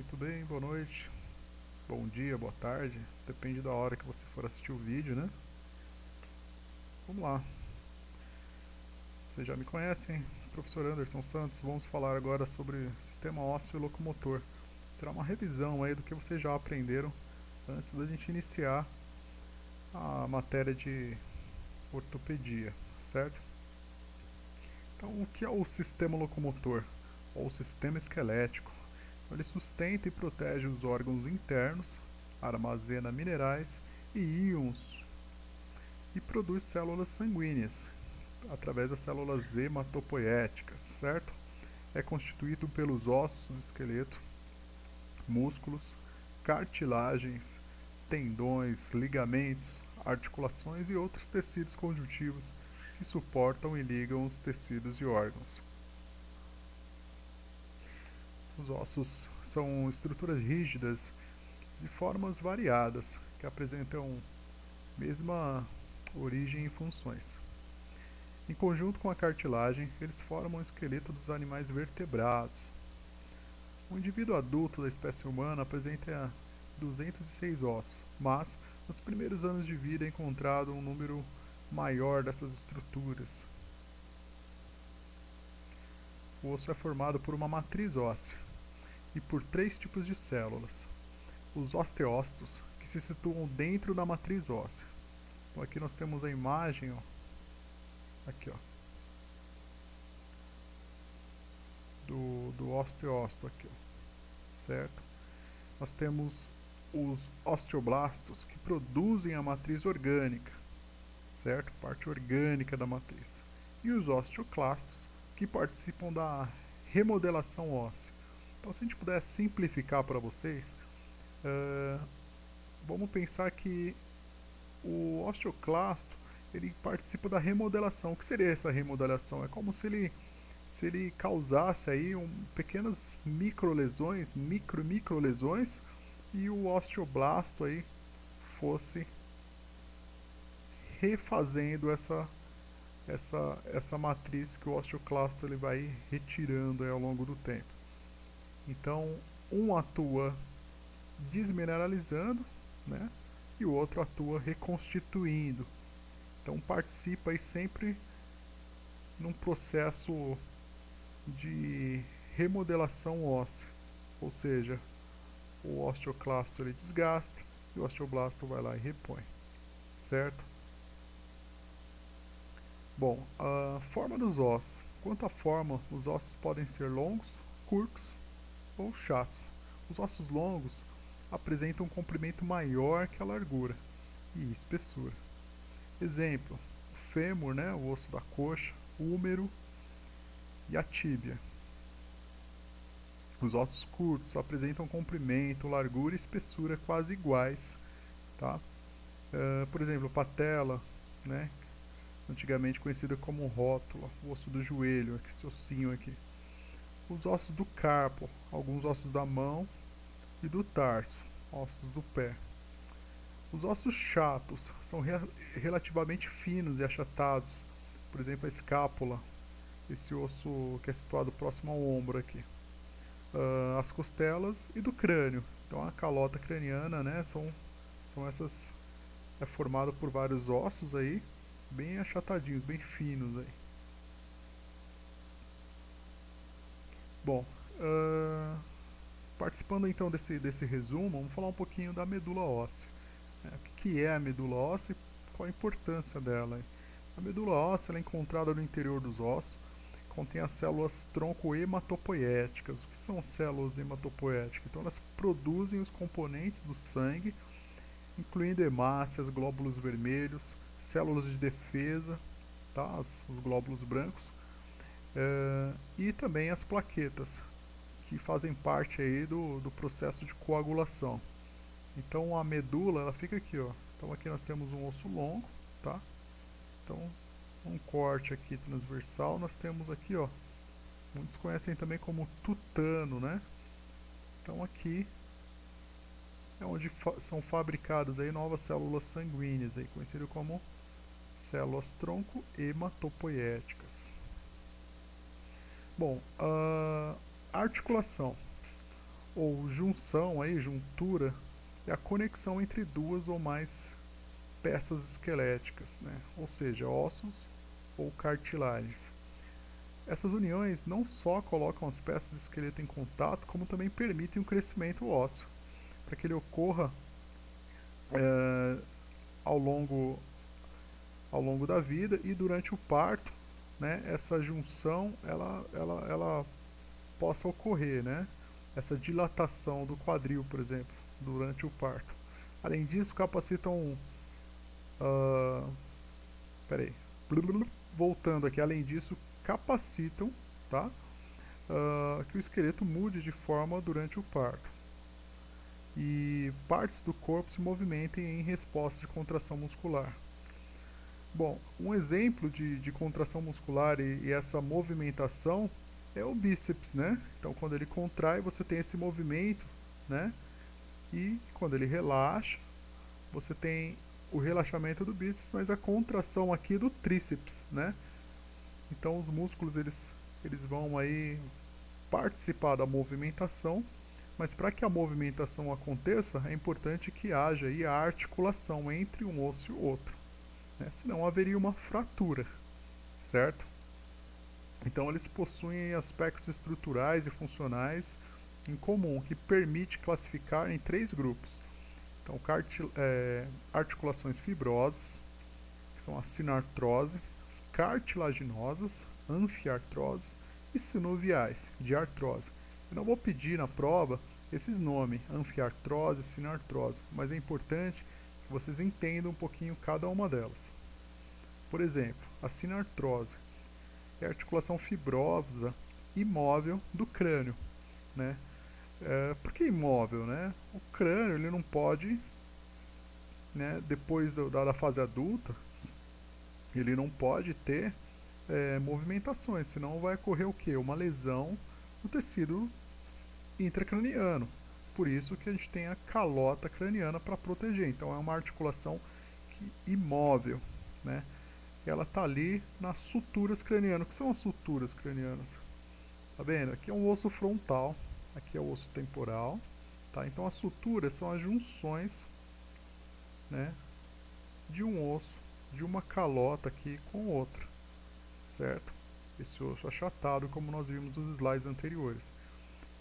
Muito bem, boa noite, bom dia, boa tarde, depende da hora que você for assistir o vídeo, né? Vamos lá, vocês já me conhecem, professor Anderson Santos, vamos falar agora sobre sistema ósseo e locomotor. Será uma revisão aí do que vocês já aprenderam antes da gente iniciar a matéria de ortopedia, certo? Então, o que é o sistema locomotor, ou sistema esquelético? Ele sustenta e protege os órgãos internos, armazena minerais e íons e produz células sanguíneas através das células hematopoéticas, certo? É constituído pelos ossos do esqueleto, músculos, cartilagens, tendões, ligamentos, articulações e outros tecidos conjuntivos que suportam e ligam os tecidos e órgãos. Os ossos são estruturas rígidas de formas variadas que apresentam mesma origem e funções. Em conjunto com a cartilagem, eles formam o esqueleto dos animais vertebrados. O indivíduo adulto da espécie humana apresenta 206 ossos, mas nos primeiros anos de vida é encontrado um número maior dessas estruturas. O osso é formado por uma matriz óssea e por 3 tipos de células. Os osteócitos, que se situam dentro da matriz óssea. Então aqui nós temos a imagem, ó, aqui, ó, do osteócito aqui, ó, certo? Nós temos os osteoblastos, que produzem a matriz orgânica, certo? Parte orgânica da matriz. E os osteoclastos, que participam da remodelação óssea. Então, se a gente puder simplificar para vocês, vamos pensar que o osteoclasto ele participa da remodelação. O que seria essa remodelação? É como se ele causasse aí pequenas microlesões, microlesões, e o osteoblasto aí fosse refazendo essa matriz que o osteoclasto ele vai retirando aí ao longo do tempo. Então, um atua desmineralizando, né? E o outro atua reconstituindo. Então participa aí sempre num processo de remodelação óssea, ou seja, o osteoclasto ele desgasta e o osteoblasto vai lá e repõe, certo? Bom, a forma dos ossos. Quanto à forma, os ossos podem ser longos, curtos ou chatos. Os ossos longos apresentam um comprimento maior que a largura e espessura. Exemplo, o fêmur, né, o osso da coxa, o húmero e a tíbia. Os ossos curtos apresentam comprimento, largura e espessura quase iguais. Tá? Por exemplo, patela, né, antigamente conhecida como rótula, o osso do joelho, esse ossinho aqui. Os ossos do carpo, alguns ossos da mão e do tarso, ossos do pé. Os ossos chatos são relativamente finos e achatados, por exemplo a escápula, esse osso que é situado próximo ao ombro aqui. As costelas e do crânio, então a calota craniana, né, são essas, é formado por vários ossos aí, bem achatadinhos, bem finos aí. Bom, participando então desse resumo, vamos falar um pouquinho da medula óssea. O que é a medula óssea e qual a importância dela? A medula óssea é encontrada no interior dos ossos, contém as células tronco hematopoéticas. O que são células hematopoéticas? Então elas produzem os componentes do sangue, incluindo hemácias, glóbulos vermelhos, células de defesa, tá? Os glóbulos brancos, e também as plaquetas, que fazem parte aí do processo de coagulação. Então a medula ela fica aqui, ó. Então aqui nós temos um osso longo, tá? Então um corte aqui transversal, nós temos aqui, ó. Muitos conhecem também como tutano, né? Então aqui é onde são fabricadas aí novas células sanguíneas, aí conhecido como células tronco hematopoéticas. Bom, a articulação. ou junção, aí, juntura, é a conexão entre duas ou mais peças esqueléticas, né? Ou seja, ossos ou cartilagens. Essas uniões não só colocam as peças do esqueleto em contato, como também permitem o crescimento ósseo, para que ele ocorra é, ao longo da vida e durante o parto, né, essa junção ela possa ocorrer, né? Essa dilatação do quadril, por exemplo, durante o parto. Além disso, capacitam. Uh, peraí. Voltando aqui, além disso, capacitam, tá? Que o esqueleto mude de forma durante o parto. E partes do corpo se movimentem em resposta de contração muscular. Bom, um exemplo de contração muscular e essa movimentação é o bíceps, né? Então, quando ele contrai, você tem esse movimento, né? E quando ele relaxa, você tem o relaxamento do bíceps, mas a contração aqui do tríceps, né? Então, os músculos eles vão aí participar da movimentação, mas para que a movimentação aconteça, é importante que haja aí a articulação entre um osso e o outro, né? Senão haveria uma fratura, certo? Então eles possuem aspectos estruturais e funcionais em comum, que permite classificar em 3 grupos. Então, articulações fibrosas, que são a sinartrose, as cartilaginosas, anfiartrose, e sinoviais, de artrose. Eu não vou pedir na prova esses nomes, anfiartrose e sinartrose, mas é importante que vocês entendam um pouquinho cada uma delas. Por exemplo, a sinartrose é a articulação fibrosa imóvel do crânio, né? Por que imóvel, né? O crânio ele não pode, né, depois da fase adulta, ele não pode ter movimentações, senão vai ocorrer o que? Uma lesão no tecido intracraniano. Por isso que a gente tem a calota craniana para proteger. Então é uma articulação imóvel, né? Ela está ali nas suturas cranianas. O que são as suturas cranianas? Tá vendo? Aqui é um osso frontal, aqui é o osso temporal, tá? Então as suturas são as junções, né, de um osso, de uma calota aqui com outra, certo? Esse osso achatado, como nós vimos nos slides anteriores.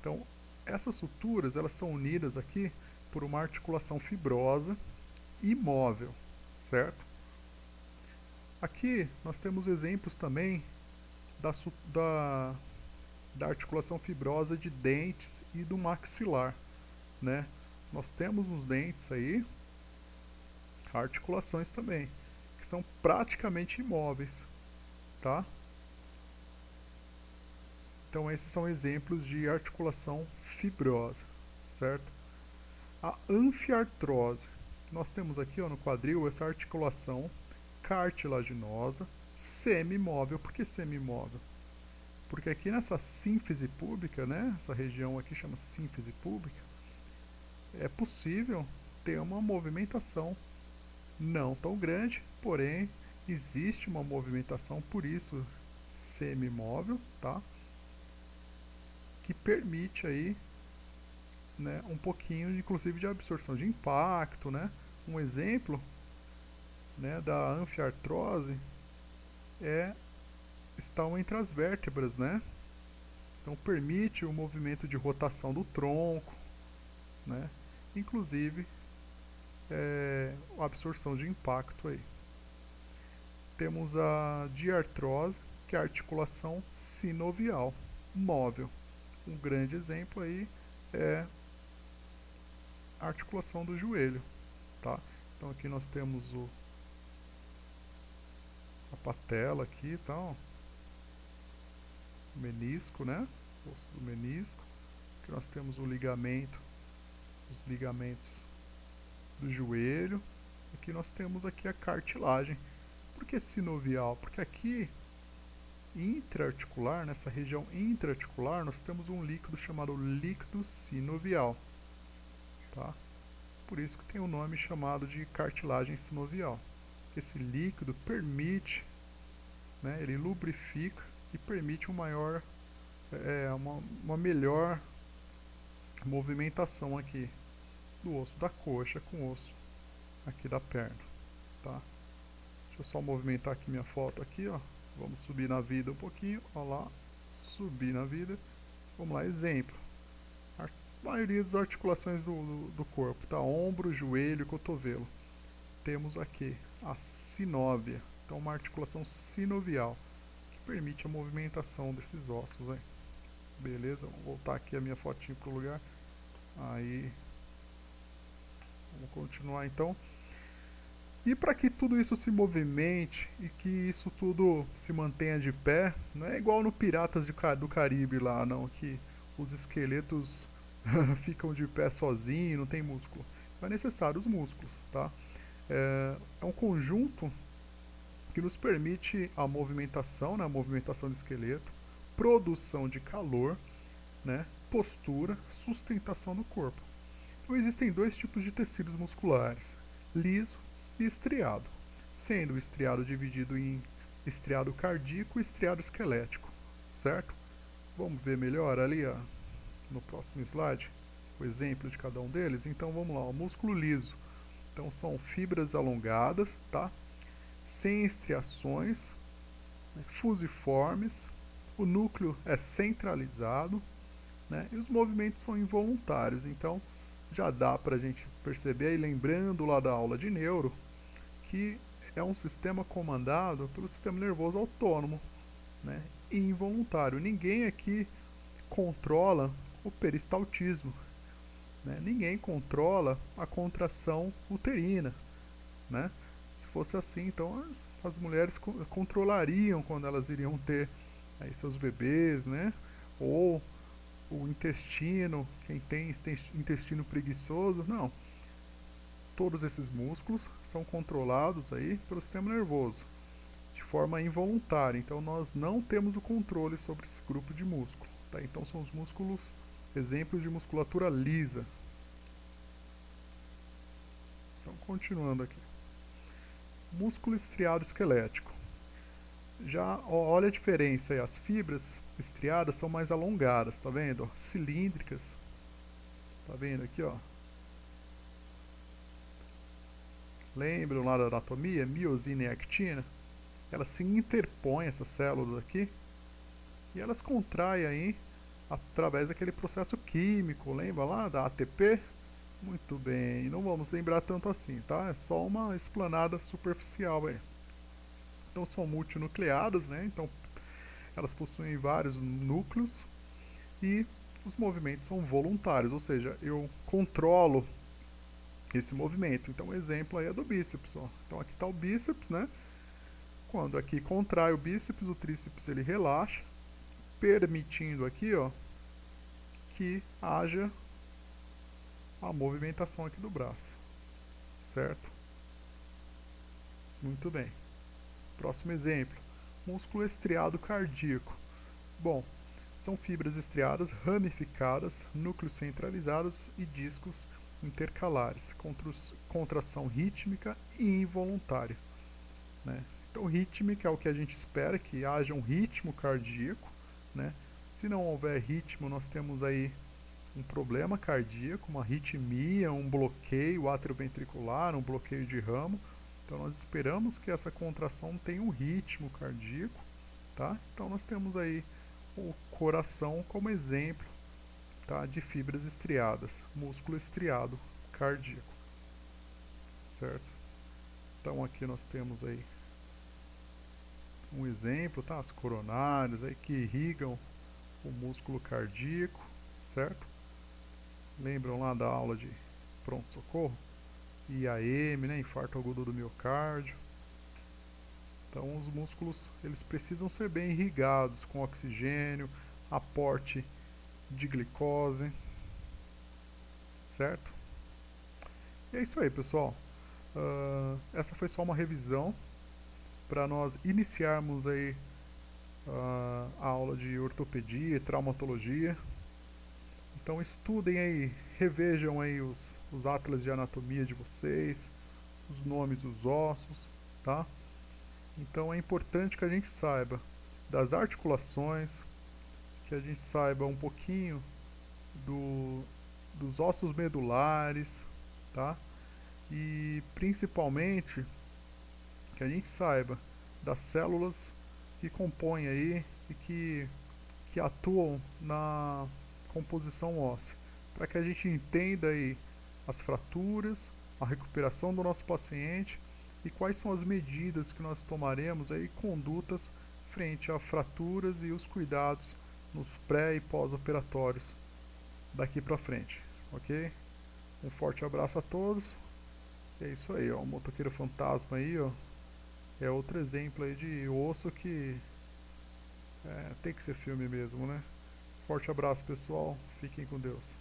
Então, essas suturas, elas são unidas aqui por uma articulação fibrosa imóvel, certo? Aqui nós temos exemplos também da articulação fibrosa de dentes e do maxilar, né? Nós temos nos dentes aí articulações também, que são praticamente imóveis, tá? Então esses são exemplos de articulação fibrosa, certo? A anfiartrose, nós temos aqui, ó, no quadril essa articulação cartilaginosa semi-móvel. Por que semi-móvel? Porque aqui nessa sínfise púbica, né, essa região aqui chama sínfise púbica, é possível ter uma movimentação não tão grande, porém existe uma movimentação, por isso semi-móvel, tá? Que permite aí, né, um pouquinho, inclusive, de absorção de impacto, né? Um exemplo, né, da anfiartrose estão entre as vértebras, né? Então permite o movimento de rotação do tronco, né? Inclusive a absorção de impacto aí. Temos a diartrose, que é a articulação sinovial móvel. Um grande exemplo aí é a articulação do joelho, tá? Então aqui nós temos a patela aqui, tá? O menisco, né? O osso do menisco. Aqui nós temos o ligamento, os ligamentos do joelho. Aqui nós temos aqui a cartilagem. Por que sinovial? Porque aqui intraarticular, nessa região intraarticular, nós temos um líquido chamado líquido sinovial, tá? Por isso que tem o nome chamado de cartilagem sinovial. Esse líquido permite, né, ele lubrifica e permite uma melhor movimentação aqui do osso da coxa com o osso aqui da perna, tá? Deixa eu só movimentar aqui minha foto aqui, ó. Vamos subir na vida um pouquinho, ó lá, subir na vida. Vamos lá, exemplo. A maioria das articulações do corpo, tá? Ombro, joelho, cotovelo. Temos aqui a sinóvia, então uma articulação sinovial, que permite a movimentação desses ossos aí. Beleza? Vamos voltar aqui a minha fotinho pro lugar. Aí, vamos continuar então. E para que tudo isso se movimente e que isso tudo se mantenha de pé, não é igual no Piratas do Caribe lá, não, que os esqueletos ficam de pé sozinhos, não tem músculo. É necessário os músculos, tá? É um conjunto que nos permite a movimentação, né, a movimentação do esqueleto, produção de calor, né, postura, sustentação do corpo. Então existem dois tipos de tecidos musculares, liso e estriado, sendo o estriado dividido em estriado cardíaco e estriado esquelético, certo? Vamos ver melhor ali, ó, no próximo slide o exemplo de cada um deles. Então vamos lá, o músculo liso. Então são fibras alongadas, tá? Sem estriações, né, fusiformes, o núcleo é centralizado, né, e os movimentos são involuntários. Então já dá para a gente perceber, e lembrando lá da aula de neuro, que é um sistema comandado pelo sistema nervoso autônomo, né, e involuntário. Ninguém aqui controla o peristaltismo, né, ninguém controla a contração uterina, né? Se fosse assim, então as mulheres controlariam quando elas iriam ter aí seus bebês, né? Ou o intestino, quem tem intestino preguiçoso, não. Todos esses músculos são controlados aí pelo sistema nervoso, de forma involuntária. Então nós não temos o controle sobre esse grupo de músculo, tá? Então são os músculos, exemplos de musculatura lisa. Então continuando aqui. Músculo estriado esquelético. Já olha a diferença aí, as fibras estriadas são mais alongadas, tá vendo? Cilíndricas. Tá vendo aqui, ó? Lembram lá da anatomia? Miosina e actina? Elas se interpõem, essas células aqui, e elas contraem aí através daquele processo químico. Lembra lá da ATP? Muito bem, não vamos lembrar tanto assim, tá? É só uma explanada superficial aí. Então são multinucleadas, né? Então elas possuem vários núcleos e os movimentos são voluntários, ou seja, eu controlo esse movimento. Então o exemplo aí é do bíceps, ó. Então aqui está o bíceps, né? Quando aqui contrai o bíceps, o tríceps ele relaxa, permitindo aqui, ó, que haja a movimentação aqui do braço, certo? Muito bem. Próximo exemplo, músculo estriado cardíaco. Bom, são fibras estriadas ramificadas, núcleos centralizados e discos intercalares, contração rítmica e involuntária, né? Então rítmica é o que a gente espera, que haja um ritmo cardíaco, né? Se não houver ritmo, nós temos aí um problema cardíaco, uma arritmia, um bloqueio atrioventricular, um bloqueio de ramo. Então nós esperamos que essa contração tenha um ritmo cardíaco, tá? Então nós temos aí o coração como exemplo, tá, de fibras estriadas, músculo estriado cardíaco, certo? Então aqui nós temos aí um exemplo, tá? As coronárias aí que irrigam o músculo cardíaco, certo? Lembram lá da aula de pronto-socorro? IAM, né? Infarto agudo do miocárdio. Então os músculos eles precisam ser bem irrigados com oxigênio, aporte de glicose, certo? E é isso aí, pessoal. Essa foi só uma revisão para nós iniciarmos aí a aula de ortopedia e traumatologia. Então estudem aí, revejam aí os atlas de anatomia de vocês, os nomes dos ossos, tá? Então é importante que a gente saiba das articulações, que a gente saiba um pouquinho os ossos medulares, tá? E principalmente que a gente saiba das células que compõem aí e que atuam na composição óssea, para que a gente entenda aí as fraturas, a recuperação do nosso paciente e quais são as medidas que nós tomaremos aí, condutas frente a fraturas e os cuidados nos pré e pós-operatórios daqui para frente, ok? Um forte abraço a todos. É isso aí, ó, o motoqueiro fantasma aí, ó, é outro exemplo aí de osso que tem que ser filme mesmo, né? Forte abraço, pessoal. Fiquem com Deus.